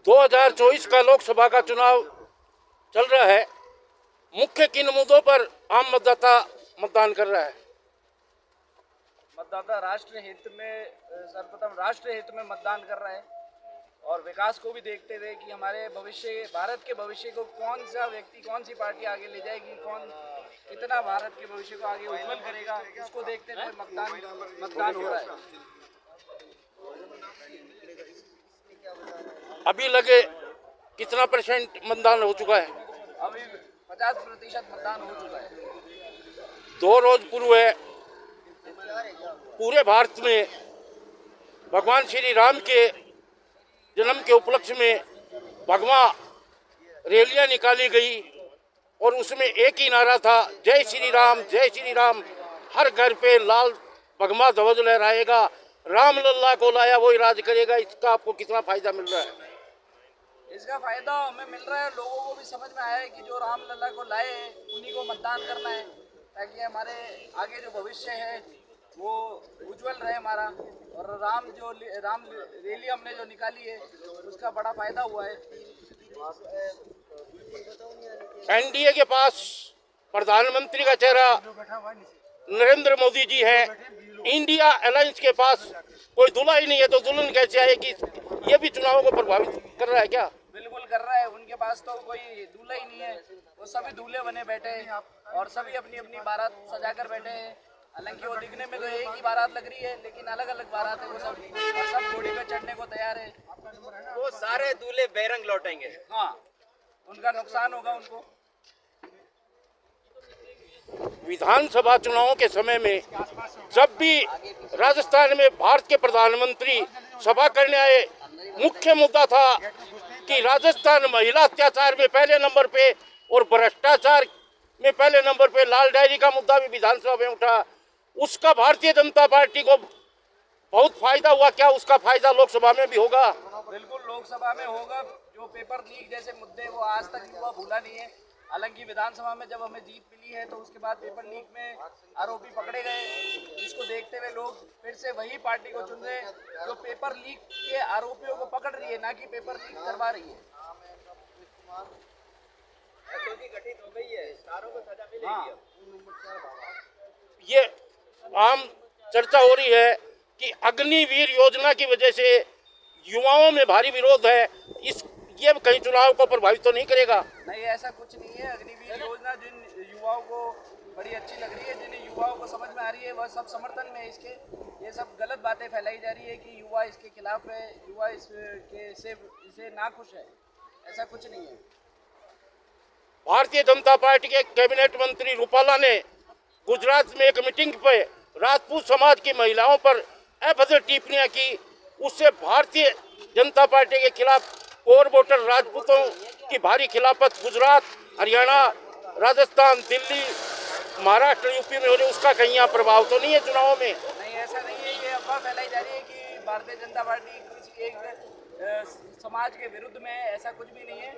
2024 का लोकसभा का चुनाव चल रहा है। मुख्य किन मुद्दों पर आम मतदाता मतदान कर रहा है? मतदाता राष्ट्र हित में, सर्वप्रथम राष्ट्र हित में मतदान कर रहा है और विकास को भी देखते हुए कि हमारे भविष्य, भारत के भविष्य को कौन सा व्यक्ति, कौन सी पार्टी आगे ले जाएगी, कौन कितना भारत के भविष्य को आगे उज्जवल करेगा, उसको देखते हुए मतदान हो रहा है। अभी लगे कितना % मतदान हो चुका है? अभी 50% मतदान हो चुका है। 2 रोज पूर्व पूरे भारत में भगवान श्री राम के जन्म के उपलक्ष्य में भगवा रैलियां निकाली गई और उसमें एक ही नारा था, जय श्री राम, जय श्री राम। हर घर पे लाल भगवा ध्वज लहराएगा, राम लल्ला को लाया वही राज करेगा। इसका आपको कितना फायदा मिल रहा है? इसका फायदा हमें मिल रहा है, लोगों को भी समझ में आया है कि जो राम लल्ला को लाए उन्हीं को मतदान करना है, ताकि हमारे आगे जो भविष्य है वो उज्जवल रहे हमारा। और राम रैली हमने जो निकाली है उसका बड़ा फायदा हुआ है। एनडीए के पास प्रधानमंत्री का चेहरा नरेंद्र मोदी जी है। इंडिया अलायंस के पास कोई दूल्हा ही नहीं है, तो दुल्हन कैसे आएगी? ये भी चुनावों को प्रभावित कर रहा है क्या? बिल्कुल कर रहा है। उनके पास तो कोई दूल्हा ही नहीं है, वो सभी दूल्हे बने बैठे हैं और सभी अपनी अपनी बारात सजा कर बैठे हैं। हालांकि वो दिखने में तो एक ही बारात लग रही है, लेकिन अलग अलग बारात है। वो सब घोड़ी पे चढ़ने को तैयार है। वो सारे दूल्हे बेरंग लौटेंगे। हाँ, उनका नुकसान होगा उनको। विधानसभा चुनावों के समय में जब भी राजस्थान में भारत के प्रधानमंत्री सभा करने आए, मुख्य मुद्दा था कि राजस्थान महिला अत्याचार में पहले नंबर पे और भ्रष्टाचार में पहले नंबर पे। लाल डायरी का मुद्दा भी विधानसभा में उठा। उसका भारतीय जनता पार्टी को बहुत फायदा हुआ। क्या उसका फायदा लोकसभा में भी होगा? बिल्कुल लोकसभा में होगा। जो पेपर लीक जैसे मुद्दे वो आज तक युवा भूला नहीं है। हालांकि विधानसभा में जब हमें जीत मिली है तो उसके बाद पेपर लीक में आरोपी पकड़े गए, जिसको देखते हुए लोग फिर से वही पार्टी को चुन रहे जो पेपर लीक के आरोपियों को पकड़ रही है, ना कि पेपर लीक करवा रही है। गठित हो गई है, स्टारों को सजा मिलेगी। ये आम चर्चा हो रही है कि अग्निवीर योजना की वजह से युवाओं में भारी विरोध है। ये कहीं चुनाव को प्रभावित तो नहीं करेगा? नहीं, ऐसा कुछ नहीं है। अग्निवीर योजना जिन युवाओं को बड़ी अच्छी लग रही है, जिन युवाओं को समझ में आ रही है, वह सब समर्थन में है इसके। ये सब गलत बातें फैलाई जा रही है कि युवा इसके खिलाफ है, युवा इसे नाखुश है। ऐसा कुछ नहीं है। भारतीय जनता पार्टी के कैबिनेट मंत्री रूपाला ने गुजरात में एक मीटिंग पे राजपूत समाज की महिलाओं पर अभद्र टिप्पणियां की। उससे भारतीय जनता पार्टी के खिलाफ कोर वोटर राजपूतों की भारी खिलाफत गुजरात, हरियाणा, राजस्थान, दिल्ली, महाराष्ट्र, यूपी में हो रही। उसका कहीं यहाँ प्रभाव तो नहीं है चुनावों में? नहीं, ऐसा नहीं है। ये अफवाह फैलाई जा रही है कि भारतीय जनता पार्टी किसी एक समाज के विरुद्ध में है। ऐसा कुछ भी नहीं है।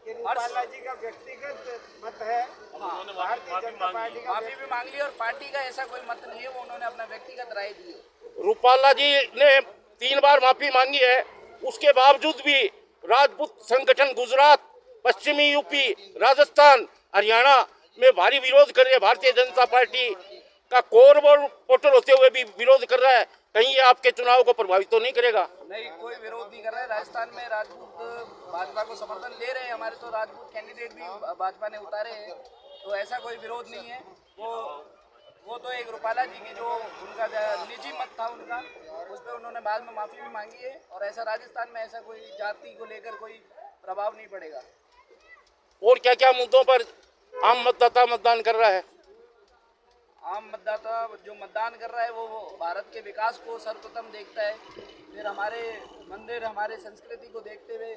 रूपाला जी का व्यक्तिगत मत है। भारतीय जनता पार्टी का माफी भी मांग ली और पार्टी का ऐसा कोई मत नहीं है। वो उन्होंने अपना व्यक्तिगत राय दी है। रूपाला जी ने 3 बार माफी मांगी है। उसके बावजूद भी राजपूत संगठन गुजरात, पश्चिमी यूपी, राजस्थान, हरियाणा में भारी विरोध कर रही है। भारतीय जनता पार्टी का कोर वोटर होते हुए भी विरोध कर रहा है। कहीं ये आपके चुनाव को प्रभावित तो नहीं करेगा? नहीं, कोई विरोध नहीं कर रहा है। राजस्थान में राजपूत भाजपा को समर्थन ले रहे हैं। हमारे तो राजपूत कैंडिडेट भी भाजपा ने उतारे हैं, तो ऐसा कोई विरोध नहीं है। वो तो एक रूपाला जी की जो उनका निजी मत था उनका, उस पर उन्होंने बाद में माफ़ी भी मांगी है। और ऐसा राजस्थान में ऐसा कोई जाति को लेकर कोई प्रभाव नहीं पड़ेगा। और क्या क्या मुद्दों पर आम मतदाता मतदान कर रहा है? आम मतदाता जो मतदान कर रहा है वो भारत के विकास को सर्वप्रथम देखता है, फिर हमारे मंदिर, हमारे संस्कृति को देखते हुए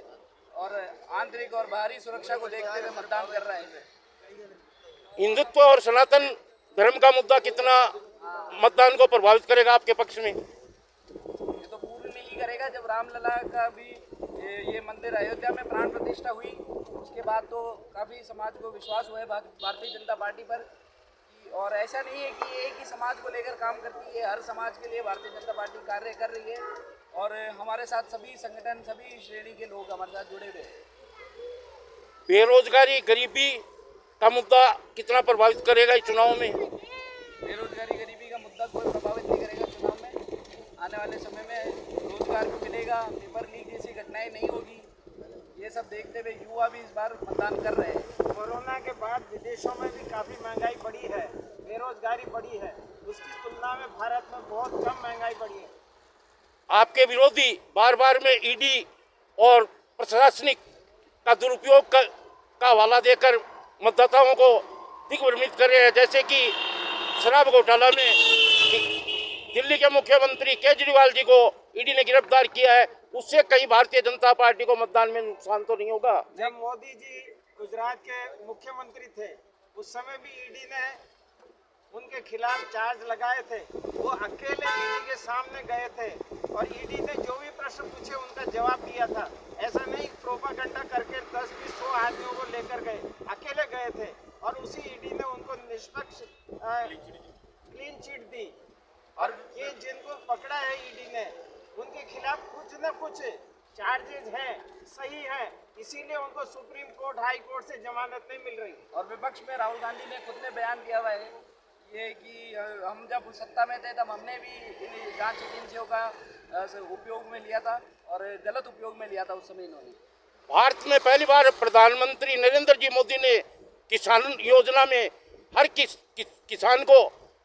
और आंतरिक और बाहरी सुरक्षा को देखते हुए मतदान कर रहा है। हिंदुत्व और सनातन धर्म का मुद्दा कितना मतदान को प्रभावित करेगा आपके पक्ष में? ये तो पूर्ण नहीं करेगा। जब रामलला का भी ये मंदिर अयोध्या में प्राण प्रतिष्ठा हुई, उसके बाद तो काफ़ी समाज को विश्वास हुआ है भारतीय जनता पार्टी पर। और ऐसा नहीं है कि एक ही समाज को लेकर काम करती है, हर समाज के लिए भारतीय जनता पार्टी कार्य कर रही है। और हमारे साथ सभी संगठन, सभी श्रेणी के लोग हमारे साथ जुड़े हुए हैं। बेरोजगारी, गरीबी का मुद्दा कितना प्रभावित करेगा इस चुनाव में? बेरोजगारी, गरीबी का मुद्दा कोई प्रभावित नहीं करेगा चुनाव में। आने वाले समय में रोजगार भी मिलेगा, पेपर लीक जैसी घटनाएं नहीं होगी। ये सब देखते हुए युवा भी इस बार मतदान कर रहे हैं। कोरोना के बाद विदेशों में भी काफ़ी महंगाई बढ़ी है, बेरोजगारी बढ़ी है, उसकी तुलना में भारत में बहुत कम महंगाई बढ़ी है। आपके विरोधी बार बार में ईडी और प्रशासनिक का दुरुपयोग का हवाला देकर मतदाताओं को दिग्भ्रमित कर रहे हैं, जैसे कि शराब घोटाला में दिल्ली के मुख्यमंत्री केजरीवाल जी को ईडी ने गिरफ्तार किया है। उससे कहीं भारतीय जनता पार्टी को मतदान में नुकसान तो नहीं होगा? जब मोदी जी गुजरात के मुख्यमंत्री थे उस समय भी ईडी ने उनके खिलाफ चार्ज लगाए थे। वो अकेले ईडी के सामने गए थे और ईडी ने जो भी प्रश्न पूछे उनका जवाब दिया था। ऐसा नहीं प्रोपागंडा करके 10-20-100 आदमियों को लेकर गए, अकेले गए थे और उसी ईडी ने उनको निष्पक्ष क्लीन चिट दी। और ये जिनको पकड़ा है ईडी ने उनके खिलाफ कुछ न कुछ चार्जेज हैं, सही है, इसीलिए उनको सुप्रीम कोर्ट, हाई कोर्ट से जमानत नहीं मिल रही। और विपक्ष में राहुल गांधी ने खुद ने बयान दिया हुआ है ये कि हम जब सत्ता में थे तब हमने भी इन जांच एजेंसियों का उपयोग में लिया था और गलत उपयोग में लिया था उस समय इन्होंने। भारत में पहली बार प्रधानमंत्री नरेंद्र जी मोदी ने किसान योजना में हर किसान को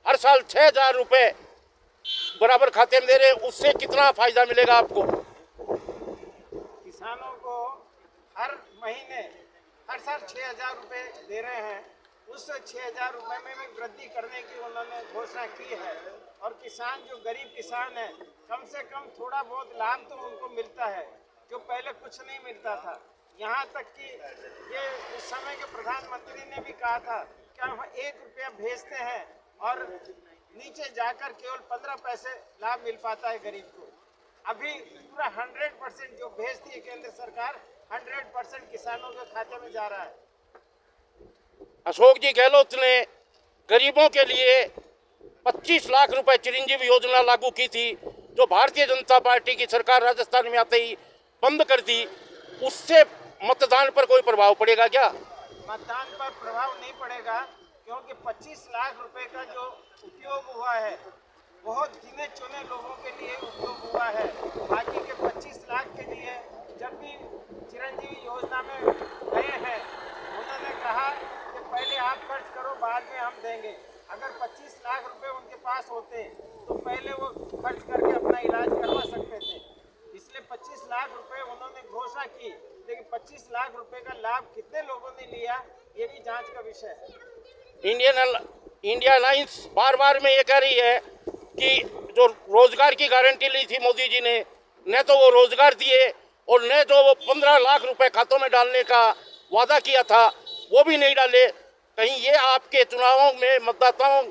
हर साल 6,000 रुपए बराबर खाते में दे रहे। उससे कितना फायदा मिलेगा आपको? किसानों को हर महीने हर साल 6,000 रुपये दे रहे हैं। उस 6,000 रुपये में वृद्धि करने की उन्होंने घोषणा की है। और किसान जो गरीब किसान है कम से कम थोड़ा बहुत लाभ तो उनको मिलता है जो पहले कुछ नहीं मिलता था। यहाँ तक कि ये उस समय के प्रधानमंत्री ने भी कहा था कि हम 1 रुपया भेजते हैं और नीचे जाकर केवल 15 पैसे लाभ मिल पाता है गरीब को। अभी पूरा 100% जो भेजती है केंद्र सरकार 100% किसानों के खाते में जा रहा है। अशोक जी गहलोत ने गरीबों के लिए 25 लाख रुपए चिरंजीवी योजना लागू की थी, जो भारतीय जनता पार्टी की सरकार राजस्थान में आते ही बंद कर दी। उससे मतदान पर कोई प्रभाव पड़ेगा क्या? मतदान पर प्रभाव नहीं पड़ेगा, क्योंकि 25 लाख रुपए का जो उपयोग हुआ है बहुत गिने चुने लोगों के लिए उपयोग हुआ है। बाकी के 25 लाख के लिए जब भी चिरंजीवी योजना में गए हैं उन्होंने कहा कि पहले आप खर्च करो, बाद में हम देंगे। अगर 25 लाख रुपए उनके पास होते तो पहले वो खर्च करके अपना इलाज करवा सकते थे। इसलिए 25 लाख रुपए उन्होंने घोषणा की, लेकिन 25 लाख रुपए का लाभ कितने लोगों ने लिया ये भी जांच का विषय है। इंडिया अलायंस बार बार में ये कह रही है कि जो रोजगार की गारंटी ली थी मोदी जी ने, न तो वो रोजगार दिए और न जो वो 15 लाख रुपए खातों में डालने का वादा किया था वो भी नहीं डाले। कहीं ये आपके चुनावों में मतदाताओं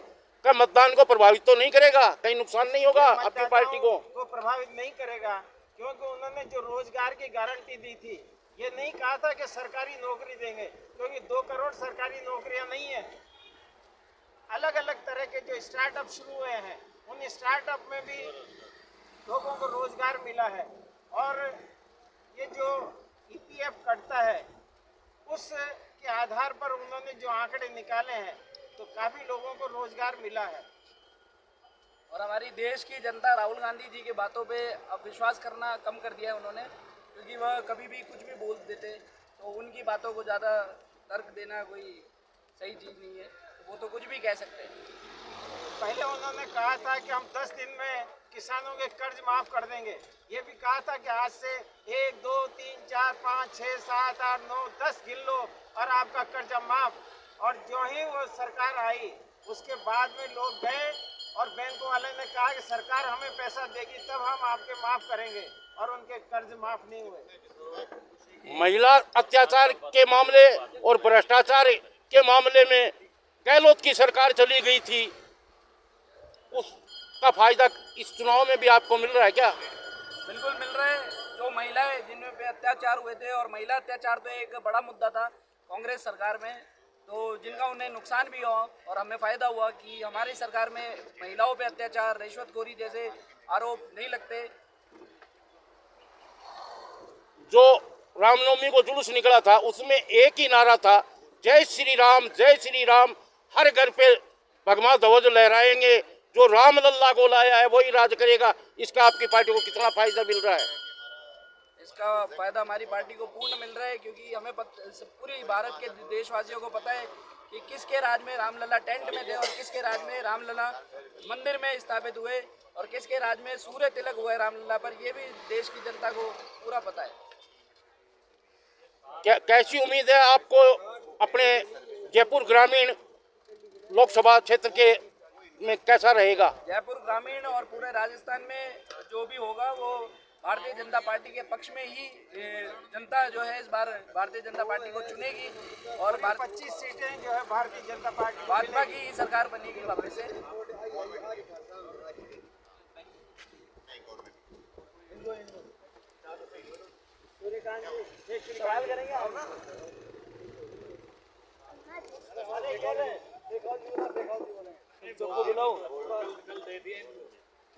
का मतदान को प्रभावित तो नहीं करेगा? कहीं नुकसान नहीं होगा आपकी पार्टी को? प्रभावित नहीं करेगा, क्योंकि उन्होंने जो रोजगार की गारंटी दी थी ये नहीं कहा था कि सरकारी नौकरी देंगे, क्योंकि 2 करोड़ सरकारी नौकरियां नहीं है। अलग अलग तरह के जो स्टार्टअप शुरू हुए हैं उन स्टार्टअप में भी लोगों को रोजगार मिला है। और ये जो ईपीएफ कटता है उस के आधार पर उन्होंने जो आंकड़े निकाले हैं तो काफी लोगों को रोजगार मिला है। और हमारी देश की जनता राहुल गांधी जी की बातों पे अब विश्वास करना कम कर दिया है उन्होंने, क्योंकि वह कभी भी कुछ भी बोल देते तो उनकी बातों को ज़्यादा तर्क देना कोई सही चीज़ नहीं है। वो तो कुछ भी कह सकते हैं। पहले उन्होंने कहा था कि हम 10 दिन में किसानों के कर्ज माफ कर देंगे। ये भी कहा था कि आज से 1, 2, 3, 4, 5, 6, 7, 8, 9, 10 गिन लो और आपका कर्जा माफ। और जो ही वो सरकार आई उसके बाद में लोग गए और बैंक वाले ने कहा कि सरकार हमें पैसा देगी तब हम आपके माफ करेंगे, और उनके कर्ज माफ नहीं हुए। महिला अत्याचार के मामले और भ्रष्टाचार के मामले में गहलोत की सरकार चली गई थी, उसका फायदा इस चुनाव में भी आपको मिल रहा है क्या? बिल्कुल मिल रहा है। जो महिलाएं जिन पे अत्याचार हुए थे, और महिला अत्याचार तो एक बड़ा मुद्दा था कांग्रेस सरकार में, तो जिनका उन्हें नुकसान भी हुआ और हमें फ़ायदा हुआ कि हमारी सरकार में महिलाओं पे अत्याचार, रिश्वतखोरी जैसे आरोप नहीं लगते। जो रामनवमी को जुलूस निकला था उसमें एक ही नारा था, जय श्री राम, जय श्री राम। हर घर पे भगवा ध्वज लहराएंगे, जो राम लल्ला को लाया है वही राज करेगा। इसका आपकी पार्टी को कितना फायदा मिल रहा है? इसका फायदा हमारी पार्टी को पूर्ण मिल रहा है, क्योंकि हमें पूरी भारत के देशवासियों को पता है कि किसके राज में रामलला टेंट में थे और किसके राज में रामलला मंदिर में स्थापित हुए और किसके राज में सूर्य तिलक हुआ है रामलला पर। ये भी देश की जनता को पूरा पता है। कैसी उम्मीद है आपको अपने जयपुर ग्रामीण लोकसभा क्षेत्र के में कैसा रहेगा? जयपुर ग्रामीण और पूरे राजस्थान में जो भी होगा वो भारतीय जनता पार्टी के पक्ष में ही जनता जो है इस बार भारतीय जनता पार्टी को चुनेगी और 25 सीटें जो है भारतीय जनता पार्टी भाजपा की सरकार बनेगी वापस से।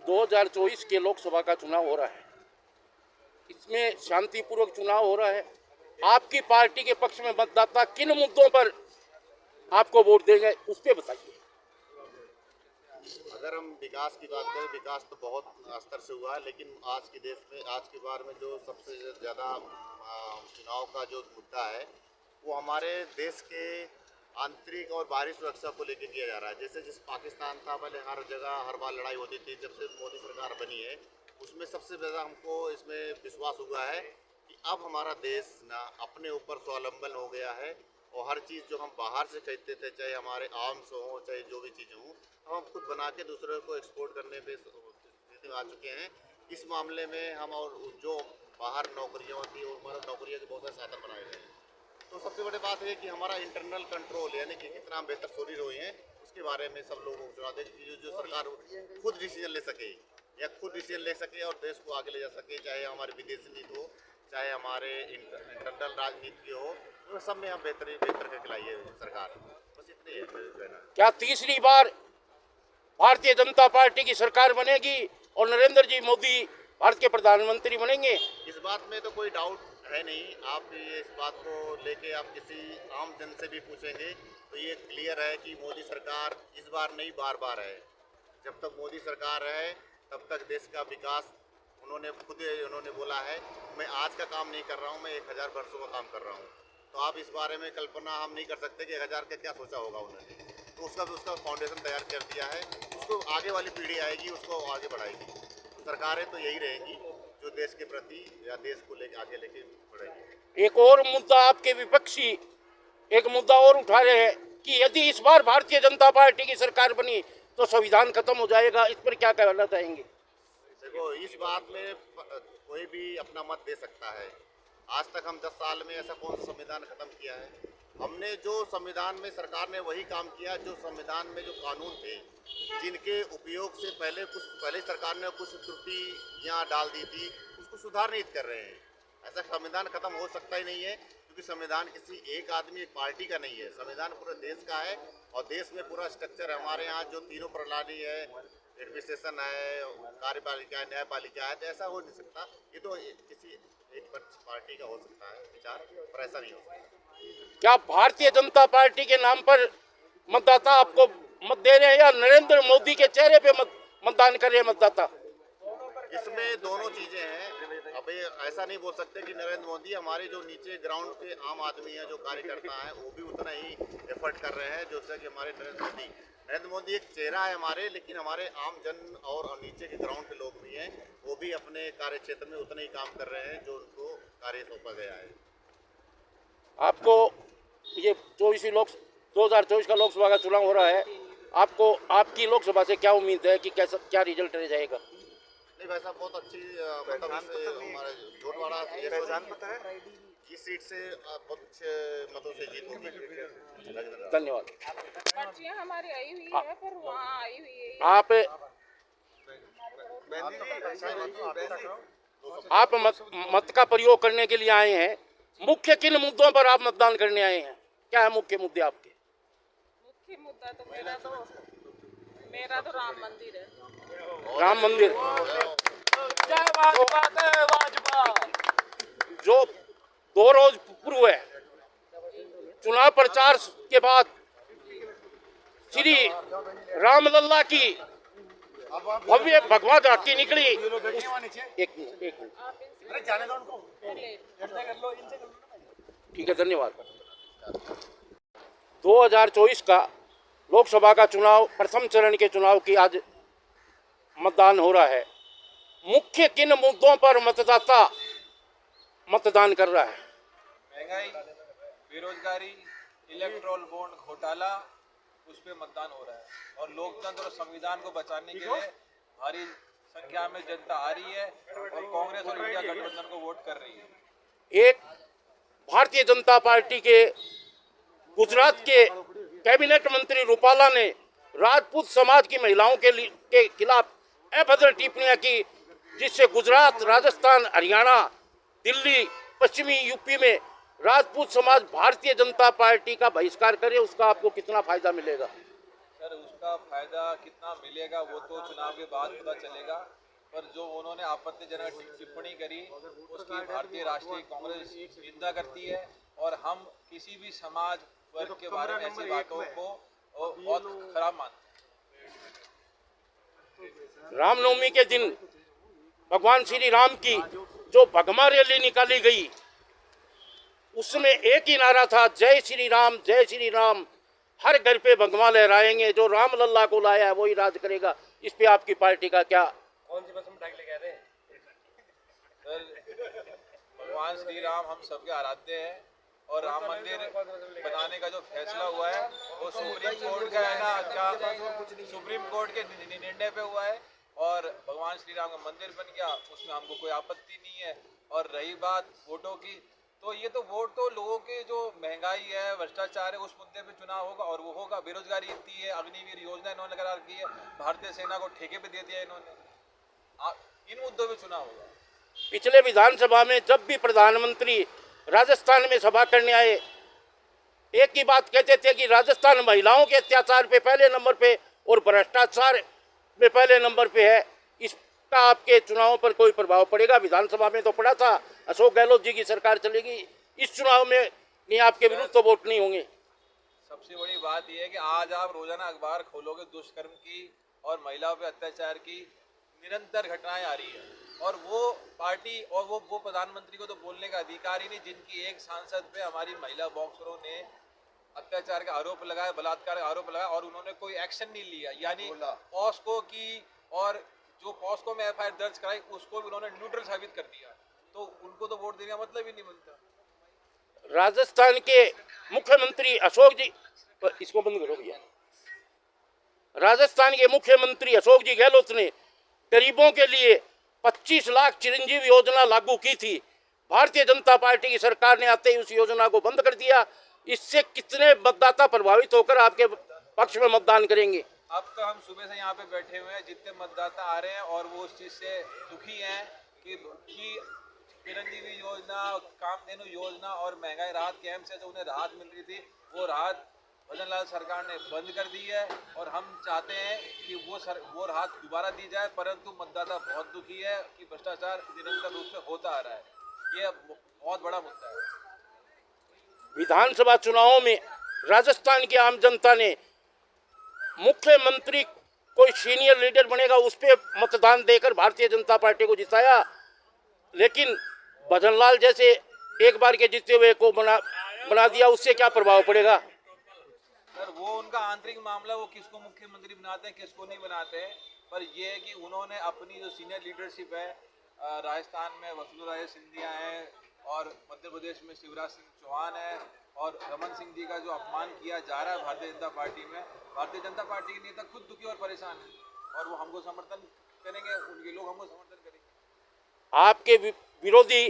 दो 2024 के लोकसभा का चुनाव हो रहा है, इसमें शांतिपूर्वक चुनाव हो रहा है। आपकी पार्टी के पक्ष में मतदाता किन मुद्दों पर आपको वोट देंगे, उस पर बताइए। अगर हम विकास की बात करें, विकास तो बहुत स्तर से हुआ है, लेकिन आज के देश में आज के बार में जो सबसे ज़्यादा चुनाव का जो मुद्दा है वो हमारे देश के आंतरिक और बाहरी सुरक्षा को लेकर किया जा रहा है। जैसे जिस पाकिस्तान था, पहले हर जगह हर बार लड़ाई होती थी, जब से मोदी सरकार बनी है उसमें सबसे ज़्यादा हमको इसमें विश्वास हुआ है कि अब हमारा देश ना अपने ऊपर स्वावलंबन हो गया है और हर चीज़ जो हम बाहर से खरीदते थे, चाहे हमारे आर्म्स हों चाहे जो भी चीज़ें हों, हम खुद बना के दूसरे को एक्सपोर्ट करने पे स्थिति में आ चुके हैं। इस मामले में हम और जो बाहर नौकरियाँ होती हैं हमारा नौकरियों के बहुत सारे साधन बनाए गए हैं। तो सबसे बड़ी बात है कि हमारा इंटरनल कंट्रोल यानी कि कितना हम बेहतर शोरी हुए हैं उसके बारे में सब लोगों को चुना दे कि जो सरकार खुद डिसीजन ले सके या खुद डिसीजन ले सके और देश को आगे ले जा सके, चाहे हमारी विदेशी नीति हो चाहे हमारे इंटरनल राजनीति हो, तो सब में हम बेहतर करके लाइए सरकार। बस इतनी है कहना। क्या तीसरी बार भारतीय जनता पार्टी की सरकार बनेगी और नरेंद्र जी मोदी भारत के प्रधानमंत्री बनेंगे? इस बात में तो कोई डाउट है नहीं। आप ये इस बात को लेके आप किसी आम जन से भी पूछेंगे तो ये क्लियर है कि मोदी सरकार इस बार नहीं बार बार है। जब तक मोदी सरकार है तब तक देश का विकास उन्होंने बोला है, मैं आज का काम नहीं कर रहा हूँ, मैं 1000 वर्षों का काम कर रहा हूँ। तो आप इस बारे में कल्पना हम नहीं कर सकते कि 1000 का क्या सोचा होगा उन्होंने। तो उसका फाउंडेशन तैयार कर दिया है, उसको आगे वाली पीढ़ी आएगी उसको आगे बढ़ाएगी। सरकारें तो यही रहेगी जो देश के प्रति या देश को लेकर आगे लेके बढ़ेगी। एक और मुद्दा आपके विपक्षी एक मुद्दा और उठा रहे हैं कि यदि इस बार भारतीय जनता पार्टी की सरकार बनी तो संविधान खत्म हो जाएगा। इस पर क्या कहना चाहेंगे? देखो, इस बात में कोई भी अपना मत दे सकता है। आज तक हम 10 साल में ऐसा कौन सा संविधान खत्म किया है? हमने जो संविधान में सरकार ने वही काम किया जो संविधान में जो कानून थे जिनके उपयोग से पहले सरकार ने कुछ त्रुटियां डाल दी थी उसको सुधार नहीं कर रहे हैं। ऐसा संविधान खत्म हो सकता ही नहीं है, क्योंकि संविधान किसी एक आदमी एक पार्टी का नहीं है, संविधान पूरे देश का है और देश में पूरा स्ट्रक्चर है। हमारे यहाँ जो तीनों प्रणाली है, एडमिनिस्ट्रेशन है, कार्यपालिका है, न्यायपालिका है, तो ऐसा हो नहीं सकता। ये तो किसी एक पार्टी का हो सकता है विचार, पर ऐसा नहीं हो सकता। क्या भारतीय जनता पार्टी के नाम पर मतदाता आपको मत दे रहे हैं या नरेंद्र मोदी के चेहरे पे मतदान कर रहे हैं मतदाता? इसमें दोनों चीजें हैं। अब ऐसा नहीं बोल सकते कि नरेंद्र मोदी, हमारे जो नीचे ग्राउंड पे आम आदमी है, जो कार्यकर्ता है, वो भी उतना ही एफर्ट कर रहे हैं जैसे कि हमारे नरेंद्र मोदी एक चेहरा है हमारे, लेकिन हमारे आम जन और नीचे के ग्राउंड के लोग भी हैं, वो भी अपने कार्य क्षेत्र में उतना ही काम कर रहे हैं जो उनको कार्य सौंपा गया है। आपको ये 2024 का लोकसभा का चुनाव हो रहा है, आपको आपकी लोकसभा से क्या उम्मीद है कि क्या रिजल्ट रह जाएगा? नहीं, वैसा बहुत अच्छी मतलब हमारे झोटवाड़ा इस सीट से बहुत अच्छे मतों से जीत होगी। धन्यवाद। पर्चियां हमारी आई हुई है पर वहाँ आई हुई है। आप मत का प्रयोग करने के लिए आए हैं। मुख्य किन मुद्दों पर आप मतदान करने आए हैं? क्या है मुख्य मुद्दे आपके? मुख्य मुद्दा तो मेरा तो राम मंदिर है। राम मंदिर जय भाजपा, जय भाजपा। जो 2 रोज पूर्व चुनाव प्रचार के बाद श्री रामलला की भव्य भगवा झांकी निकली। एक मिनट ठीक है, धन्यवाद। 2024 का लोकसभा का चुनाव, प्रथम चरण के चुनाव की आज मतदान हो रहा है। मुख्य किन मुद्दों पर मतदाता मतदान कर रहा है? महंगाई, बेरोजगारी, इलेक्ट्रोल बॉन्ड घोटाला, उस पर मतदान हो रहा है। और लोकतंत्र और संविधान को बचाने के लिए भारी संख्या में जनता आ रही है और कांग्रेस और इंडिया गठबंधन को वोट कर रही है। एक भारतीय जनता पार्टी के गुजरात के कैबिनेट मंत्री रूपाला ने राजपूत समाज की महिलाओं के खिलाफ अभद्र टिप्पणियां की, जिससे गुजरात, राजस्थान, हरियाणा, दिल्ली, पश्चिमी यूपी में राजपूत समाज भारतीय जनता पार्टी का बहिष्कार करे। उसका आपको कितना फायदा मिलेगा? सर, उसका फायदा कितना मिलेगा वो तो चुनाव के बाद पता चलेगा, पर जो उन्होंने आपत्तिजनक टिप्पणी करी उसकी भारतीय राष्ट्रीय कांग्रेस निंदा करती है और हम किसी भी समाज वर्ग के बारे में ऐसी बातों को बहुत खराब मानते हैं। रामनवमी के दिन भगवान श्री राम की जो भगमा रैली निकाली गई, उसमें एक ही नारा था, जय श्री राम, जय श्री राम। हर घर पे भगवा लहराएंगे, जो राम लल्ला को लाया है वही राज करेगा। इस पे आपकी पार्टी का क्या? कौन सी बस में डाक लेके आए थे? सर, भगवान श्री राम हम सबके आराध्य हैं और राम मंदिर बनाने का जो फैसला हुआ है वो सुप्रीम कोर्ट का है ना, सुप्रीम कोर्ट के निर्णय पे हुआ है और भगवान श्री राम का मंदिर बन गया, उसमें हमको कोई आपत्ति नहीं है। और रही बात वोटों की, तो ये तो वोट तो लोगों के जो महंगाई है, भ्रष्टाचार है, उस मुद्दे पे चुनाव होगा और वो होगा। बेरोजगारी इतनी है, अग्निवीर योजना इन्होंने करा रखी है, भारतीय सेना को ठेके पे दे दिया इन्होंने, इन मुद्दों पे चुनाव होगा। पिछले विधानसभा में जब भी प्रधानमंत्री राजस्थान में सभा करने आए, एक ही बात कहते थे कि राजस्थान महिलाओं के अत्याचार पे पहले नंबर पे और भ्रष्टाचार में पहले नंबर पे है। इसका आपके चुनावों पर कोई प्रभाव पड़ेगा? विधानसभा में तो पड़ा था, अशोक गहलोत जी की सरकार चलेगी, इस चुनाव में नहीं आपके विरुद्ध तो वोट नहीं होंगे। सबसे बड़ी बात यह है कि आज आप रोजाना अखबार खोलोगे, दुष्कर्म की और महिलाओं पे अत्याचार की निरंतर घटनाएं आ रही है और वो पार्टी और वो प्रधानमंत्री को तो बोलने का अधिकार ही नहीं, जिनकी एक सांसद पे हमारी महिला बॉक्सरों ने अत्याचार का आरोप लगाया, बलात्कार का आरोप लगाया और उन्होंने कोई एक्शन नहीं लिया। यानी पॉस्को की और जो पॉस्को में एफआईआर दर्ज कराई उसको भी उन्होंने न्यूट्रल साबित कर दिया, तो उनको तो वोट देने का मतलब ही नहीं बनता। राजस्थान के मुख्यमंत्री अशोक जी, इसको बंद करो भैया। राजस्थान के मुख्यमंत्री अशोक जी गहलोत ने गरीबों के लिए 25 लाख चिरंजीवी योजना लागू की थी। भारतीय जनता पार्टी की सरकार ने आते ही उस योजना को बंद कर दिया। इससे कितने मतदाता प्रभावित होकर आपके पक्ष में मतदान करेंगे? अब तो हम सुबह से यहाँ पे बैठे हुए हैं, जितने मतदाता आ रहे हैं और वो उस चीज़ से दुखी हैं कि चिरंजीवी योजना, कामधेनु योजना और महंगाई राहत कैंप से जो उन्हें राहत मिल रही थी वो राहत भजन लाल सरकार ने बंद कर दी है और हम चाहते हैं कि वो राहत दोबारा दी जाए, परंतु मतदाता बहुत दुखी है कि भ्रष्टाचार निरंतर रूप से होता आ रहा है। ये बहुत बड़ा मुद्दा है। विधानसभा चुनावों में राजस्थान की आम जनता ने मुख्यमंत्री कोई सीनियर लीडर बनेगा उस पर मतदान देकर भारतीय जनता पार्टी को जिताया, लेकिन भजनलाल जैसे एक बार के जीते हुए को बना दिया, उससे क्या प्रभाव पड़ेगा? सर, वो उनका आंतरिक मामला, वो किसको मुख्यमंत्री बनाते हैं किसको नहीं बनाते हैं, पर ये है कि उन्होंने अपनी जो सीनियर लीडरशिप है, राजस्थान में वसुंधरा सिंधिया है और मध्य प्रदेश में शिवराज सिंह चौहान है और रमन सिंह जी का जो अपमान किया जा रहा है भारतीय जनता पार्टी में, भारतीय जनता पार्टी के नेता खुद दुखी और परेशान है और वो हमको समर्थन करेंगे, उनके लोग हमको समर्थन करेंगे। आपके विरोधी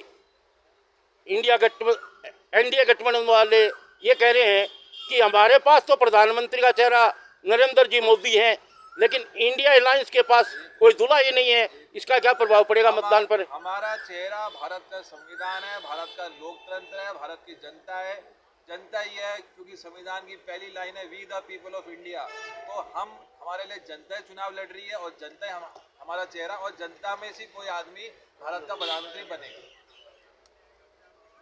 एनडीए गठबंधन वाले ये कह रहे हैं कि हमारे पास तो प्रधानमंत्री का चेहरा नरेंद्र जी मोदी हैं, लेकिन इंडिया अलायंस के पास कोई दूल्हा ही नहीं है। इसका क्या प्रभाव पड़ेगा मतदान पर? हमारा चेहरा भारत का संविधान है, भारत का लोकतंत्र है, भारत की जनता है, जनता ही है, क्योंकि संविधान की पहली लाइन है we the people of India. तो हम हमारे लिए जनता चुनाव लड़ रही है और जनता हमारा चेहरा और जनता में से कोई आदमी भारत का प्रधानमंत्री बनेगा।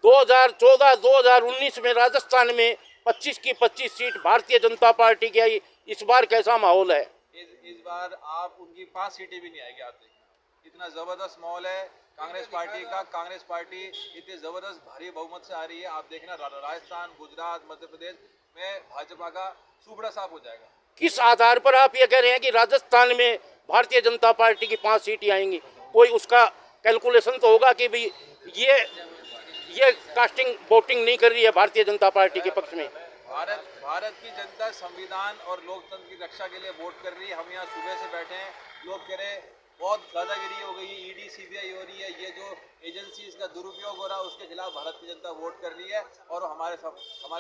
2014-2019 में राजस्थान में 25 की 25 सीट भारतीय जनता पार्टी की आई। इस बार कैसा माहौल है? इस बार आप उनकी 5 सीटें भी नहीं आएगी। आप देखना इतना जबरदस्त माहौल है कांग्रेस पार्टी का। कांग्रेस पार्टी इतनी जबरदस्त भारी बहुमत से आ रही है। आप देखना राजस्थान, गुजरात, मध्य प्रदेश में भाजपा का सुपड़ा साफ हो जाएगा। किस आधार पर आप ये कह रहे हैं कि राजस्थान में भारतीय जनता पार्टी की 5 सीटें आएंगी? कोई उसका कैलकुलेशन तो होगा कि भाई ये कास्टिंग वोटिंग नहीं कर रही है भारतीय जनता पार्टी के पक्ष में। भारत की जनता संविधान और लोकतंत्र की रक्षा के लिए वोट कर रही है। हम यहाँ सुबह से बैठे हैं, लोग कह रहे हैं बहुत दादागिरी हो गई, ईडी सीबीआई हो रही है, ये जो एजेंसीज का दुरुपयोग हो रहा है उसके खिलाफ भारत की जनता वोट कर रही है और हमारे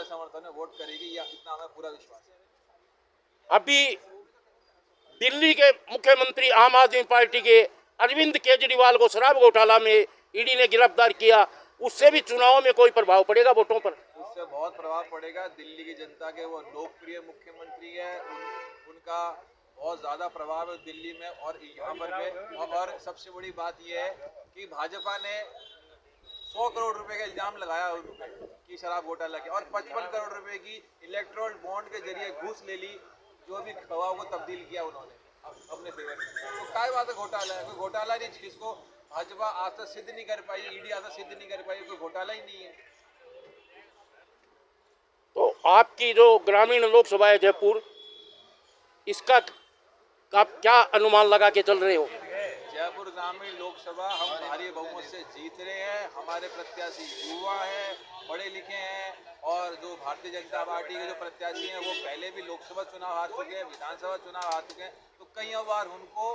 समर्थन में वोट करेगी, या इतना हमें पूरा विश्वास है। अभी दिल्ली के मुख्यमंत्री आम आदमी पार्टी के अरविंद केजरीवाल को शराब घोटाला में ईडी ने गिरफ्तार किया, उससे भी चुनाव में कोई प्रभाव पड़ेगा वोटों पर? उससे बहुत प्रभाव पड़ेगा। दिल्ली की जनता के वो लोकप्रिय मुख्यमंत्री है, उनका बहुत ज़्यादा प्रभाव है दिल्ली में और यहाँ पर भी। और सबसे बड़ी बात यह है कि भाजपा ने 100 करोड़ रुपए का इल्जाम लगाया कि शराब घोटाला के, और 55 करोड़ रुपए की इलेक्ट्रोल बॉन्ड के जरिए घूस ले ली, जो भी गवाह को तब्दील किया उन्होंने अपने फेवर में। तो क्या बात है घोटाला है? कोई घोटाला नहीं, जिसको भाजपा आज तक सिद्ध नहीं कर पाई, ईडी आज तक सिद्ध नहीं कर पाई, कोई घोटाला ही नहीं है। तो आपकी जो ग्रामीण लोकसभा है जयपुर, इसका आप क्या अनुमान लगा के चल रहे हो? जयपुर ग्रामीण लोकसभा हम भारी बहुमत से जीत रहे हैं। हमारे प्रत्याशी युवा हैं, पढ़े लिखे हैं, और जो भारतीय जनता पार्टी के जो प्रत्याशी हैं वो पहले भी लोकसभा चुनाव हार चुके हैं, विधानसभा चुनाव हार चुके हैं, तो कई बार उनको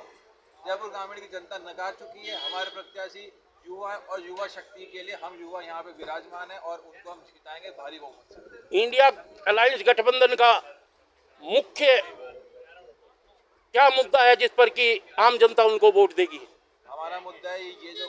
जयपुर ग्रामीण की जनता नकार चुकी है। हमारे प्रत्याशी युवा और युवा शक्ति के लिए हम युवा यहाँ पे विराजमान है और उनको हम जिताएंगे भारी बहुमत से। इंडिया अलायंस गठबंधन का मुख्य क्या मुद्दा है जिस पर कि आम जनता उनको वोट देगी? हमारा मुद्दा है ये जो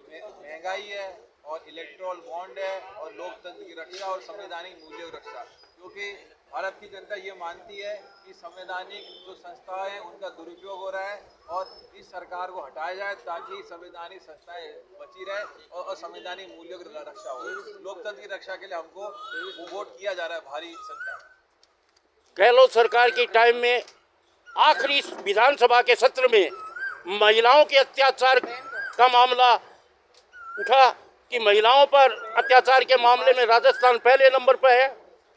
महंगाई है और इलेक्ट्रोल बॉन्ड है और लोकतंत्र की रक्षा और संवैधानिक मूल्यों की रक्षा, क्योंकि भारत की जनता ये मानती है कि संवैधानिक जो संस्थाएं हैं उनका दुरुपयोग हो रहा है और इस सरकार को हटाया जाए ताकि संवैधानिक संस्थाएं बची रहे और संवैधानिक मूल्यों की रक्षा हो। लोकतंत्र की रक्षा के लिए हमको वोट किया जा रहा है भारी संख्या। गहलोत सरकार की टाइम में आखिरी विधानसभा के सत्र में महिलाओं के अत्याचार का मामला उठा कि महिलाओं पर अत्याचार के मामले में राजस्थान पहले नंबर पर है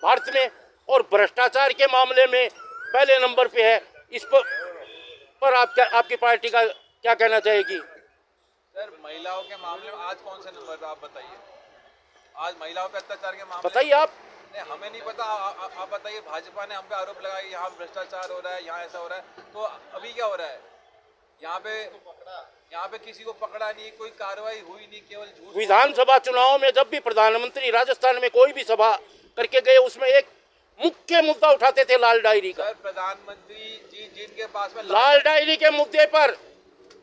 भारत में, और भ्रष्टाचार के मामले में पहले नंबर पे है। इस पर आपकी पार्टी का क्या कहना चाहेगी? सर, महिलाओं के मामले में आज कौन से नंबर पे आप बताइए? आज महिलाओं पे अत्याचार के मामले बताइए आप। नहीं, हमें नहीं पता, आप बताइए। भाजपा ने हम पे आरोप लगाया यहाँ भ्रष्टाचार हो रहा है, यहाँ ऐसा हो रहा है, तो अभी क्या हो रहा है? यहाँ पे किसी को पकड़ा नहीं, कोई कार्रवाई हुई नहीं, केवल झूठ। विधानसभा चुनाव में जब भी प्रधानमंत्री राजस्थान में कोई भी सभा करके गए उसमें एक मुख्य मुद्दा उठाते थे लाल डायरी का। सर, प्रधानमंत्री जी जिनके पास में लाल डायरी के मुद्दे पर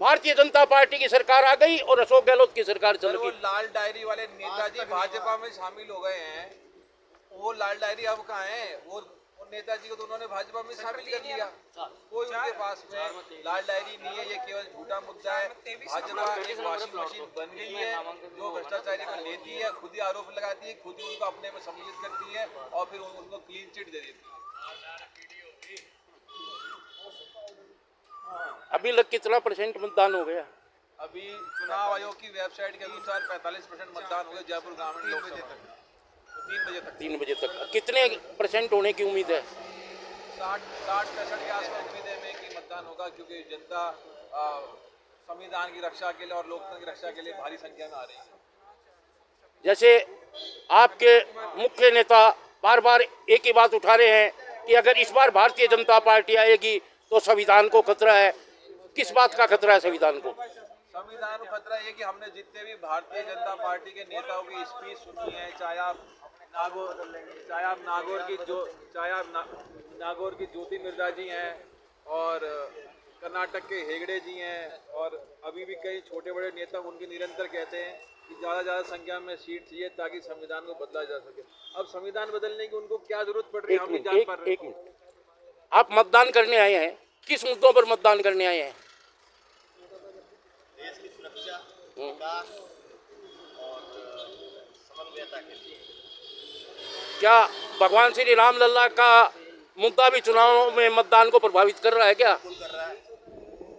भारतीय जनता पार्टी की सरकार आ गई और अशोक गहलोत की सरकार चल गई। लाल डायरी वाले नेताजी भाजपा में शामिल हो गए हैं, वो लाल डायरी अब कहाँ है? वो नेताजी को तो उन्होंने भाजपा में शामिल कर लिया, कोई उनके पास में लाल डायरी नहीं है। ये केवल झूठा मुद्दा है। भाजपा एक वॉशिंग मशीन बन गई है जो भ्रष्टाचारी को लेती है, खुद ही आरोप लगाती है, खुद ही उनको अपने में सम्मिलित करती है और फिर उनको क्लीन चिट दे देती है। अभी लग कितना % मतदान हो गया? अभी चुनाव आयोग की वेबसाइट के अनुसार 45% मतदान हो गया जयपुर ग्रामीण लोकसभा तक, 3 बजे तक। कितने % होने की उम्मीद है? 60% के आसपास उम्मीद है में कि मतदान होगा, क्योंकि जनता संविधान की रक्षा के लिए और लोकतंत्र की रक्षा के लिए भारी संख्या में आ रही है। जैसे आपके मुख्य नेता बार बार एक ही बात उठा रहे हैं कि अगर इस बार भारतीय जनता पार्टी आएगी तो संविधान को खतरा है। किस बात का खतरा है संविधान को? संविधान को खतरा ये कि हमने जितने भी भारतीय जनता पार्टी के नेताओं की स्पीच सुनी है, चाहे आप नागौर की ज्योति मिर्जा जी हैं और कर्नाटक के हेगड़े जी हैं, और अभी भी कई छोटे बड़े नेता उनके निरंतर कहते हैं कि ज़्यादा संख्या में सीट चाहिए ताकि संविधान को बदला जा सके। अब संविधान बदलने की उनको क्या जरूरत पड़ रही है, हम नहीं जान पा रहे हैं। आप मतदान करने आए हैं, किस मुद्दों पर मतदान करने आए हैं? देश की सुरक्षा, विकास और क्या भगवान श्री राम लल्ला का मुद्दा भी चुनाव में मतदान को प्रभावित कर रहा है क्या? बिल्कुल कर रहा है,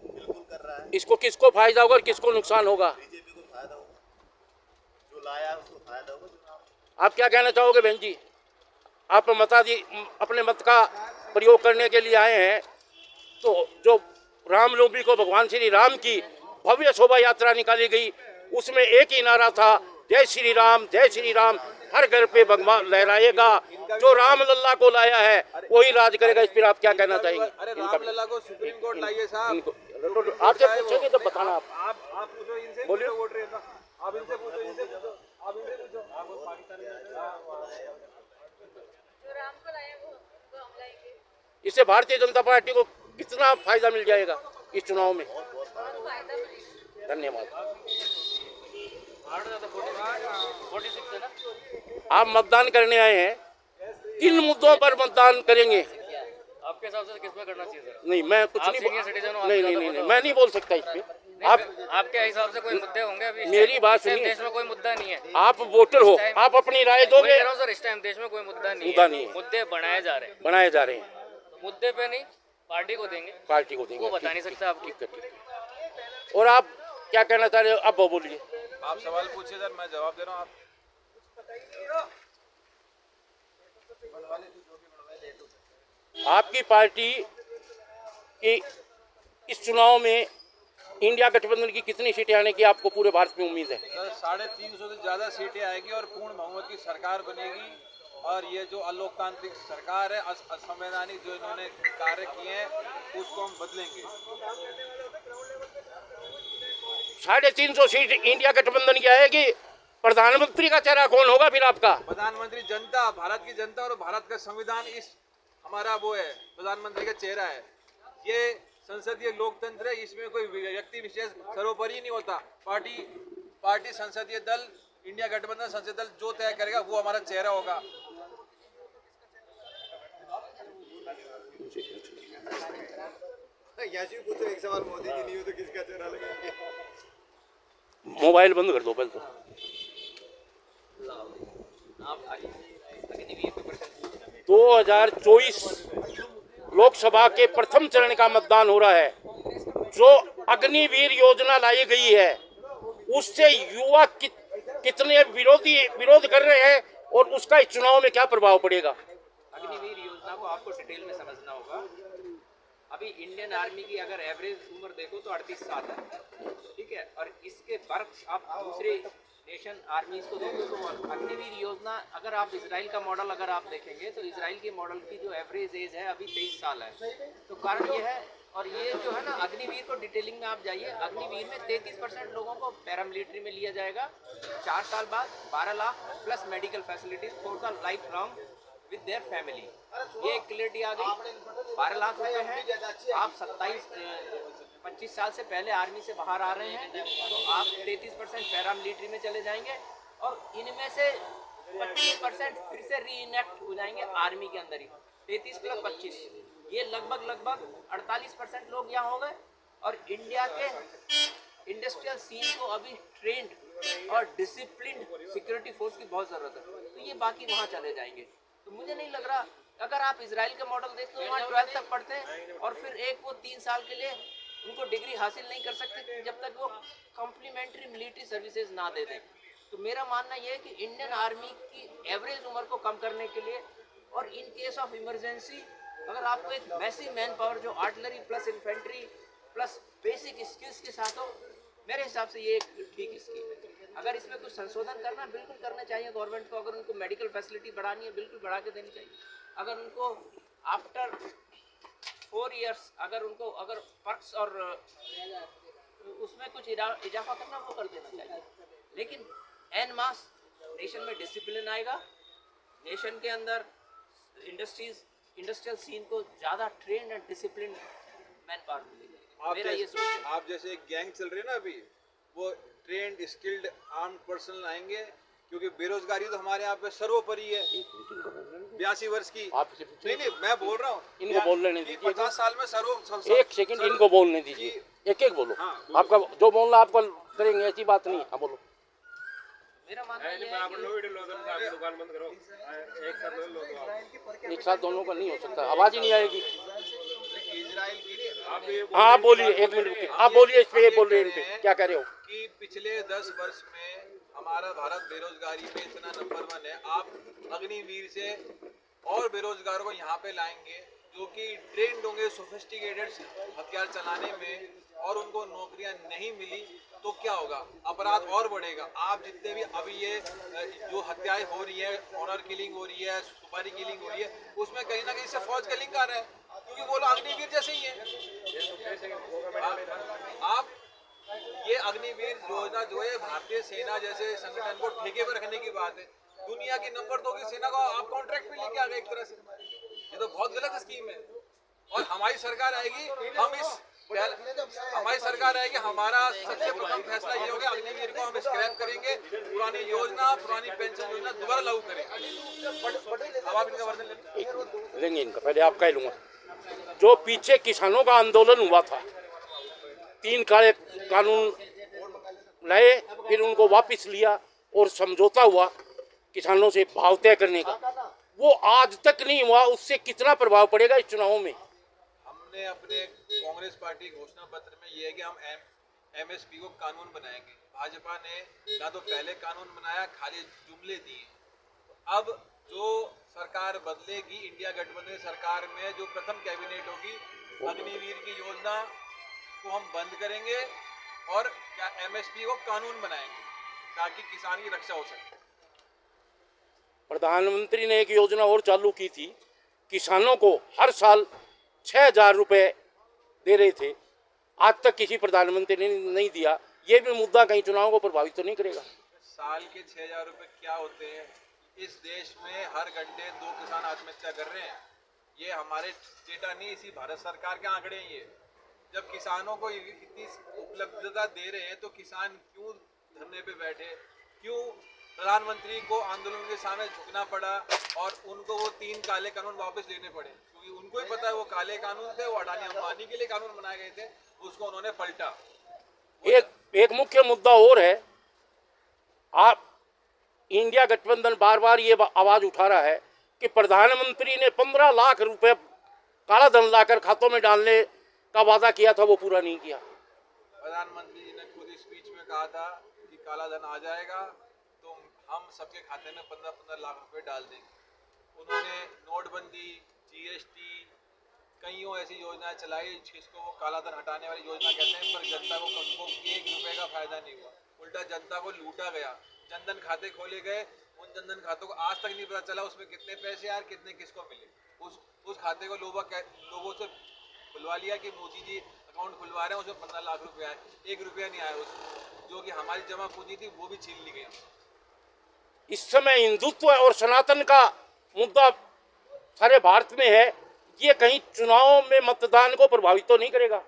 बिल्कुल कर रहा है। इसको किसको फायदा होगा और किसको नुकसान होगा? बीजेपी को फायदा होगा, जो लाया है उसको फायदा होगा चुनाव में। आप क्या कहना चाहोगे बहन जी? आप अपने मत का प्रयोग करने के लिए आए हैं, तो जो रामनवमी को भगवान श्री राम की भव्य शोभा यात्रा निकाली गई, उसमें एक ही नारा था, जय श्री राम, जय श्री राम, हर घर पे भगवान लहराएगा। जो राम लल्ला को लाया है वही राज करेगा। इस पर आप क्या कहना चाहेंगे? अरे राम लल्ला को सुप्रीम कोर्ट लाइए साहब। आपसे पूछेंगे तो बताना। आप पूछो इनसे, बोलिए। वोट रहे आप इनसे पूछो, इनसे पूछो, आप इनसे पूछो। जो राम को लाए वो हम लाएंगे। इससे भारतीय जनता पार्टी को कितना फायदा मिल जाएगा इस चुनाव में? बहुत फायदा मिलेगा। धन्यवाद। आप मतदान करने आए हैं, किन मुद्दों पर मतदान करेंगे? आपके हिसाब से किस पे करना चाहिए सर? नहीं, मैं कुछ नहीं सीनियर सिटीजन हो, नहीं, मैं नहीं बोल सकता इस पे। आप आपके हिसाब से कोई मुद्दे होंगे अभी? मेरी बात इस टाइम सुनिए। देश में कोई मुद्दा नहीं है। आप वोटर हो, आप अपनी राय दोगे। कह रहा हूं सर, इस टाइम देश में कोई मुद्दा नहीं है। मुद्दे बनाए जा रहे हैं। मुद्दे पे नहीं, पार्टी को देंगे, पार्टी को देंगे। वो बता नहीं सकता आप। ठीक है। और आप क्या कहना चाह रहे हो? आप बोलिए। आप सवाल पूछिए सर, मैं जवाब दे रहा हूँ। आप आपकी पार्टी की इस चुनाव में इंडिया गठबंधन की कितनी सीटें आने की आपको पूरे भारत में उम्मीद है? सर 350 से ज़्यादा सीटें आएगी और पूर्ण बहुमत की सरकार बनेगी। और ये जो अलोकतांत्रिक सरकार है, असंवैधानिक जो इन्होंने कार्य किए हैं, उसको हम बदलेंगे। 350 सीट इंडिया गठबंधन की आएगी। प्रधानमंत्री का चेहरा कौन होगा फिर आपका? प्रधानमंत्री जनता, भारत की जनता और भारत का संविधान इस हमारा वो है, प्रधानमंत्री का चेहरा है। ये संसदीय लोकतंत्र है, इसमें कोई व्यक्ति विशेष सर्वोपरि नहीं होता। पार्टी संसदीय दल, इंडिया गठबंधन संसदीय दल जो तय करेगा वो हमारा चेहरा होगा। पूछो एक सवाल, मोदी की नहीं हो तो किसका चेहरा लगाएंगे? मोबाइल बंद कर दो पहले तो। 2024 लोकसभा के प्रथम चरण का मतदान हो रहा है। जो अग्निवीर योजना लाई गई है उससे युवा कितने विरोध कर रहे हैं और उसका इस चुनाव में क्या प्रभाव पड़ेगा? अग्निवीर योजना को आपको डिटेल में समझना होगा। अभी इंडियन आर्मी की अगर एवरेज उम्र देखो तो 38 साल है, ठीक है। और इसके बर्फ आप दूसरे नेशन आर्मीज को देखो तो अग्निवीर योजना, अगर आप इजराइल का मॉडल अगर आप देखेंगे तो इजराइल के मॉडल की जो एवरेज एज है अभी 23 साल है। तो कारण ये है, और ये जो है ना अग्निवीर को डिटेलिंग में आप जाइए, अग्निवीर में 33% लोगों को पैरामिलिट्री में लिया जाएगा। 4 साल बाद 12 lakh plus medical facilities for the life long with their family. ये एक क्लियरिटी आ गई। 12 लाख रुपए हैं। आप 25 साल से पहले आर्मी से बाहर आ रहे हैं तो आप 33% पैरामिलिट्री में चले जाएंगे और इनमें से 25% फिर से रीइनेक्ट हो जाएंगे आर्मी के अंदर ही। 33 प्लस 25 ये लगभग 48% लोग यहाँ हो गए। और इंडिया के इंडस्ट्रियल सीन को अभी ट्रेंड और डिसिप्लिन सिक्योरिटी फोर्स की बहुत ज़रूरत है, तो ये बाकी वहाँ चले जाएंगे। तो मुझे नहीं लग रहा, अगर आप इजराइल का मॉडल देखते हो वहाँ 12th तक पढ़ते हैं और फिर वो 3 साल के लिए उनको डिग्री हासिल नहीं कर सकते जब तक वो कॉम्प्लीमेंट्री मिलिट्री सर्विसेज ना दे दें। तो मेरा मानना ये है कि इंडियन आर्मी की एवरेज उम्र को कम करने के लिए और इन केस ऑफ इमरजेंसी अगर आपको एक मैसिव मैन पावर जो artillery plus infantry plus basic skills के साथ हो, मेरे हिसाब से ये एक ठीक स्कीम है। अगर इसमें कुछ संशोधन करना बिल्कुल करना चाहिए गवर्नमेंट को। अगर उनको मेडिकल फैसिलिटी बढ़ानी है बिल्कुल बढ़ा के देनी चाहिए। अगर उनको आफ्टर 4 इयर्स अगर पर्क्स और उसमें कुछ इजाफा करना वो कर देना चाहिए। लेकिन एन मास नेशन में डिसिप्लिन आएगा, नेशन के अंदर इंडस्ट्रियल सीन को ज़्यादा trend and discipline man power मिलेगी। मेरा ये सोच है। आप जैसे एक गैंग चल रही है ना अभी, वो ट्रेंड स्किल्ड आर्म्ड पर्सन आएंगे, क्योंकि बेरोजगारी तो हमारे यहाँ पे सर्वोपरि है। 82 वर्ष की नहीं मैं बोल रहा हूँ, इनको बोलने नहीं दीजिए। 50 साल में एक सेकंड इनको बोलने दीजिए, एक बोलो। हाँ, आपका जो बोलना आपको करेंगे, ऐसी बात नहीं। हाँ बोलो। मेरा मानना ये है एक साथ दोनों का नहीं हो सकता, आवाज ही नहीं आएगी। इजराइल की हाँ आप बोलिए, 1 मिनट रुकिए, आप बोलिए, इस पे ये बोल रहे हैं, इन पे क्या कह रहे हो? कि पिछले 10 वर्ष में हमारा भारत बेरोजगारी में इतना नंबर 1 है। आप अग्निवीर से और बेरोजगारों को यहाँ पे लाएंगे जो कि ट्रेंड होंगे सोफिस्टिकेटेड हथियार चलाने में, और उनको नौकरियां नहीं मिली तो क्या होगा? अपराध और बढ़ेगा। आप जितने भी अभी ये जो हत्याएं हो रही है, ऑनर किलिंग हो रही है, सुपारी किलिंग हो रही है, उसमें कहीं ना कहीं से फौज का लिंक आ रहा है, क्योंकि वो लोग अग्निवीर जैसे ही है। आप ये अग्निवीर योजना जो है भारतीय सेना जैसे संगठन को ठेके पर रखने की बात है। दुनिया की नंबर 2 की सेना को आप कॉन्ट्रैक्ट पे लेके आ गए एक तरह से। ये तो बहुत गलत स्कीम है। और हमारी सरकार आएगी, हमारी सरकार आएगी, हमारा सबसे प्रथम फैसला ये होगा, अग्निवीर को हम स्क्रैप करेंगे, पुरानी योजना, पुरानी पेंशन योजना दोबारा लागू करेंगे। अब आप इनका वर्णन लेंगे इनका, पहले आपका ही लूंगा। जो पीछे किसानों का आंदोलन हुआ था, 3 काले कानून लाए, फिर उनको वापस लिया और समझौता हुआ किसानों से भाव तय करने का, वो आज तक नहीं हुआ। उससे कितना प्रभाव पड़ेगा इस चुनावों में? हमने अपने कांग्रेस पार्टी घोषणा पत्र में ये है कि हम एमएसपी को कानून बनाएंगे। भाजपा ने ना तो पहले कानून बनाया, खाली जुमले दिए। अब जो सरकार बदलेगी, इंडिया गठबंधन सरकार में जो प्रथम कैबिनेट होगी, अग्निवीर की योजना को हम बंद करेंगे और क्या एमएसपी को कानून बनाएंगे ताकि किसान की रक्षा हो सके। प्रधानमंत्री ने एक योजना और चालू की थी, किसानों को हर साल 6,000 रुपये दे रहे थे, आज तक किसी प्रधानमंत्री ने नहीं दिया। ये भी मुद्दा कहीं चुनाव को प्रभावित तो नहीं करेगा? साल के 6,000 रुपये क्या होते हैं? इस देश में हर घंटे 2 किसान आत्महत्या कर रहे हैं। ये हमारे डेटा नहीं, इसी भारत सरकार के आंकड़े हैं ये। जब किसानों को इतनी उपलब्धता दे रहे हैं तो किसान क्यों धरने पे बैठे? क्यों प्रधानमंत्री को आंदोलन के सामने झुकना पड़ा और उनको वो 3 काले कानून वापस लेने पड़े? क्योंकि उनको ही पता है वो काले कानून थे, वो अडानी अंबानी के लिए कानून बनाए गए थे, उसको उन्होंने पलटा। एक मुख्य मुद्दा और है, आप इंडिया गठबंधन बार बार ये आवाज उठा रहा है कि प्रधानमंत्री ने 15 लाख रुपए काला धन लाकर खातों में डालने का वादा किया था, वो पूरा नहीं किया। प्रधानमंत्री जी ने खुद स्पीच में कहा था कि काला धन आ जाएगा तो हम सबके खाते में 15-15 लाख रुपए डाल देंगे। उन्होंने नोटबंदी, जीएसटी, कईयों ऐसी योजनाएं चलाई जिसको वो काला धन हटाने वाली योजना कहते हैं, पर जनता को 1 रुपए का फायदा नहीं हुआ, उल्टा जनता को लूटा गया। जनधन खाते खोले गए, उन जनधन खातों को आज तक नहीं पता चला उसमें कितने पैसे आए, कितने किसको मिले। उस खाते को लोगों से खुलवा लिया कि मोदी जी अकाउंट खुलवा रहे हैं, उसमें 15 लाख रुपए आए, 1 रुपया नहीं आया उसमें। जो कि हमारी जमा पूंजी थी वो भी छीन ली गई। इस समय हिंदुत्व और सनातन का मुद्दा सारे भारत में है, ये कहीं चुनाव में मतदान को प्रभावित तो नहीं करेगा?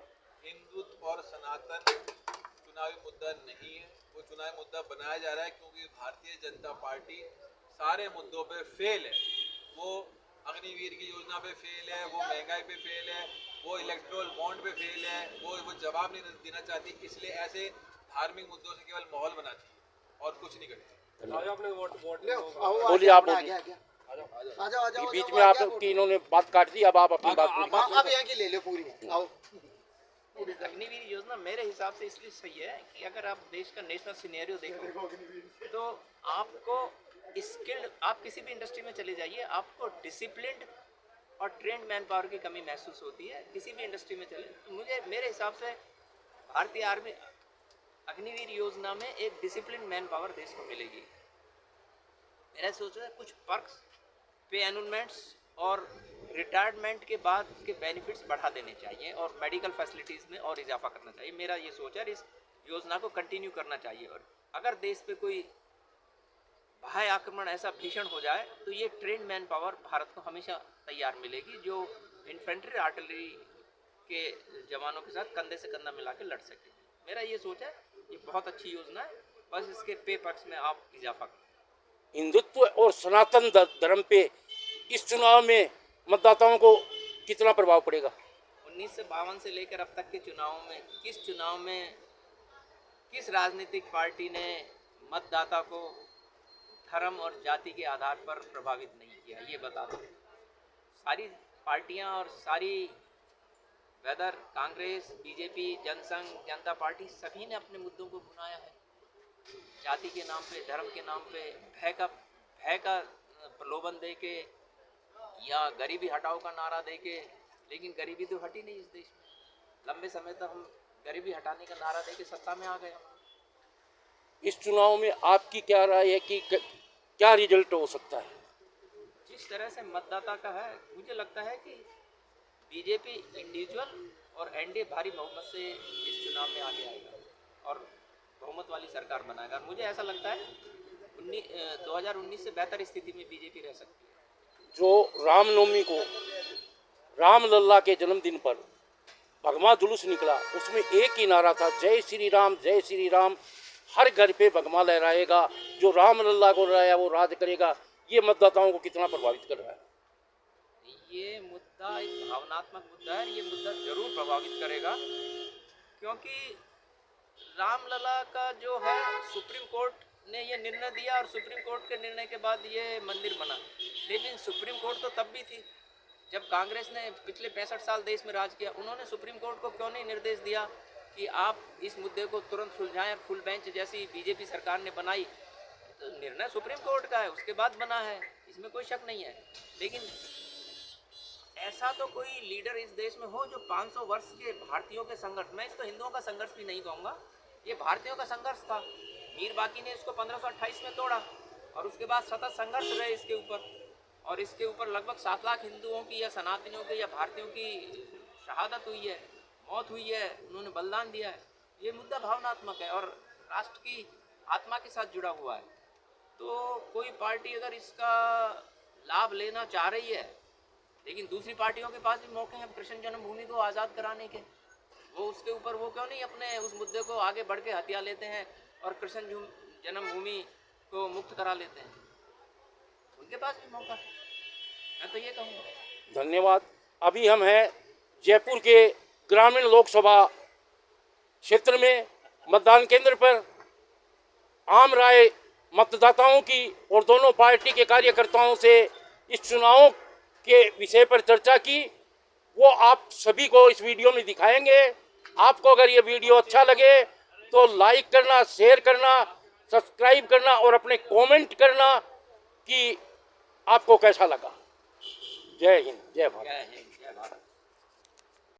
हिंदुत्व और सनातन चुनावी मुद्दा नहीं है, वो चुनावी मुद्दा बनाया जा रहा है क्योंकि भारतीय जनता पार्टी सारे मुद्दों पे फेल है। वो अग्निवीर की योजना पे फेल है, वो महंगाई पे फेल है, वो इलेक्ट्रोल बॉन्ड पे फेल है, वो जवाब नहीं देना चाहती, इसलिए ऐसे धार्मिक मुद्दों से केवल माहौल बनाती है और कुछ नहीं करती। बोलिए, आप बोलिए। बीच में आपकी इन्होंने बात काट दी, अब आप अपनी बात अब यहाँ की ले लो पूरी। अग्निवीर योजना मेरे हिसाब से इसलिए सही है कि अगर आप देश का नेशनल सिनेरियो देखो तो आपको स्किल्ड, आप किसी भी इंडस्ट्री में चले जाइए, आपको डिसिप्लिन्ड और ट्रेंड मैन पावर की कमी महसूस होती है किसी भी इंडस्ट्री में चले। मेरे हिसाब से भारतीय आर्मी अग्निवीर योजना में एक डिसिप्लिन मैन पावर देश को मिलेगी। मेरा सोच है कुछ पर्क्स, पे एनुलमेंट्स और रिटायरमेंट के बाद के बेनिफिट्स बढ़ा देने चाहिए और मेडिकल फैसिलिटीज़ में और इजाफा करना चाहिए। मेरा ये सोच है, इस योजना को कंटिन्यू करना चाहिए। और अगर देश पे कोई बाह्य आक्रमण ऐसा भीषण हो जाए तो ये ट्रेंड मैन पावर भारत को हमेशा तैयार मिलेगी, जो इन्फेंट्री आर्टिलरी के जवानों के साथ कंधे से कंधा मिला के लड़ सके। मेरा ये सोच है, ये बहुत अच्छी योजना है, बस इसके पे पक्ष में आप इजाफा करें। हिंदुत्व और सनातन धर्म पे इस चुनाव में मतदाताओं को कितना प्रभाव पड़ेगा? 1952 से लेकर अब तक के चुनाव में किस राजनीतिक पार्टी ने मतदाता को धर्म और जाति के आधार पर प्रभावित नहीं किया, ये बता दो। सारी पार्टियां और सारी वेदर कांग्रेस, बीजेपी, जनसंघ, जनता पार्टी, सभी ने अपने मुद्दों को भुनाया है। जाति के नाम पे, धर्म के नाम पे भय का प्रलोभन दे के या गरीबी हटाओ का नारा दे के, लेकिन गरीबी तो हटी नहीं इस देश में। लंबे समय तक हम गरीबी हटाने का नारा दे के सत्ता में आ गए। इस चुनाव में आपकी क्या राय है कि क्या रिजल्ट हो सकता है? जिस तरह से मतदाता का है, मुझे लगता है कि बीजेपी इंडिविजुअल और एनडीए भारी बहुमत से इस चुनाव में आगे आएगा और बहुमत वाली सरकार बनाएगा। मुझे ऐसा लगता है 2019 से बेहतर स्थिति में बीजेपी रह सकती है। जो रामनवमी को रामलल्ला के जन्मदिन पर भगवा जुलूस निकला, उसमें एक ही नारा था, जय श्री राम, जय श्री राम। हर घर पे भगवा लहराएगा, जो रामलल्ला को लहराया वो राज करेगा। ये मतदाताओं को कितना प्रभावित कर रहा है? ये मुद्दा एक भावनात्मक मुद्दा है। ये मुद्दा जरूर प्रभावित करेगा, क्योंकि रामलला का जो है सुप्रीम कोर्ट ने ये निर्णय दिया और सुप्रीम कोर्ट के निर्णय के बाद ये मंदिर बना। लेकिन सुप्रीम कोर्ट तो तब भी थी जब कांग्रेस ने पिछले 65 साल देश में राज किया। उन्होंने सुप्रीम कोर्ट को क्यों नहीं निर्देश दिया कि आप इस मुद्दे को तुरंत सुलझाएं? फुल बेंच जैसी बीजेपी सरकार ने बनाई, तो निर्णय सुप्रीम कोर्ट का है, उसके बाद बना है, इसमें कोई शक नहीं है। लेकिन ऐसा तो कोई लीडर इस देश में हो जो 500 वर्ष के भारतीयों के संघर्ष, मैं इसको हिंदुओं का संघर्ष भी नहीं कहूँगा, ये भारतीयों का संघर्ष था। मीर बाकी ने इसको 1528 में तोड़ा और उसके बाद सतत संघर्ष रहे इसके ऊपर, और इसके ऊपर लगभग 7 लाख हिंदुओं की या सनातनियों की या भारतीयों की शहादत हुई है, मौत हुई है, उन्होंने बलिदान दिया है। ये मुद्दा भावनात्मक है और राष्ट्र की आत्मा के साथ जुड़ा हुआ है। तो कोई पार्टी अगर इसका लाभ लेना चाह रही है, लेकिन दूसरी पार्टियों के पास भी मौके हैं कृष्ण जन्मभूमि को आज़ाद कराने के, वो उसके ऊपर वो क्यों नहीं अपने उस मुद्दे को आगे बढ़ के हथिया लेते हैं और कृष्ण जन्मभूमि को मुक्त करा लेते हैं? उनके पास भी मौका है, मैं तो ये कहूँगा। धन्यवाद। अभी हम हैं जयपुर के ग्रामीण लोकसभा क्षेत्र में, मतदान केंद्र पर आम राय मतदाताओं की और दोनों पार्टी के कार्यकर्ताओं से इस चुनाव के विषय पर चर्चा की। वो आप सभी को इस वीडियो में दिखाएंगे। आपको अगर ये वीडियो अच्छा लगे तो लाइक करना, शेयर करना, सब्सक्राइब करना और अपने कमेंट करना कि आपको कैसा लगा। जय हिंद, जय भारत। जय हिंद, जय भारत।